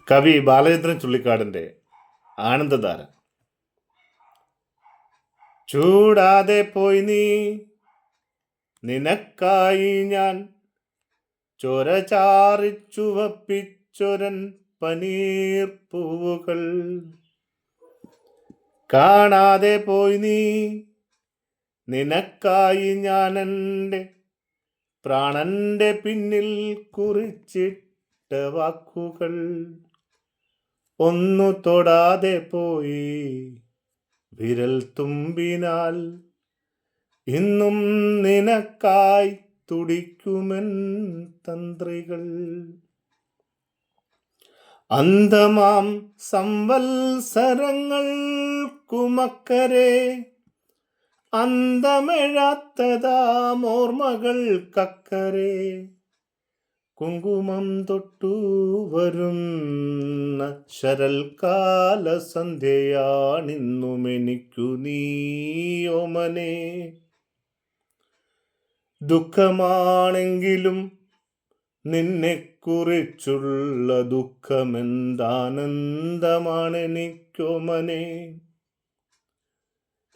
കവി ബാലചന്ദ്രൻ ചുള്ളിക്കാടിൻ്റെ ആനന്ദധാര. ചൂടാതെ പോയി നീ, നിനക്കായി ഞാൻ ചോര ചാറിച്ചുവപ്പിച്ചൊരൻ പനീർ പൂവുകൾ. കാണാതെ പോയി നീ, നിനക്കായി ഞാൻ എൻ്റെ പ്രാണന്റെ പിന്നിൽ കുറിച്ചിട്ട വാക്കുകൾ. ഒന്നു തൊടാതെ പോയി വിരൽ തുമ്പിനാൽ ഇന്നും നിനക്കായി തുടിക്കുമെൻ തന്ത്രികൾ. അന്തമാം സംവത്സരങ്ങൾക്കുമക്കരെ അന്തമെഴാത്തതാമോർമ്മകൾക്കക്കരെ കുങ്കുമം തൊട്ടു വരുന്ന ശരൽക്കാല സന്ധ്യയാണിന്നുമെനിക്കു നീയോമനെ. ദുഃഖമാണെങ്കിലും നിന്നെക്കുറിച്ചുള്ള ദുഃഖമെന്താനന്ദമാണെനിക്കോമനെ.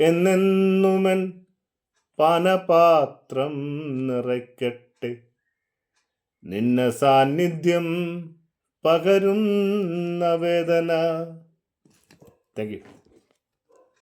എന്നെന്നുമൻ പാനപാത്രം നിറയ്ക്കട്ടെ നിന്ന സാന്നിധ്യം പകരുന്ന വേദന. Thank you.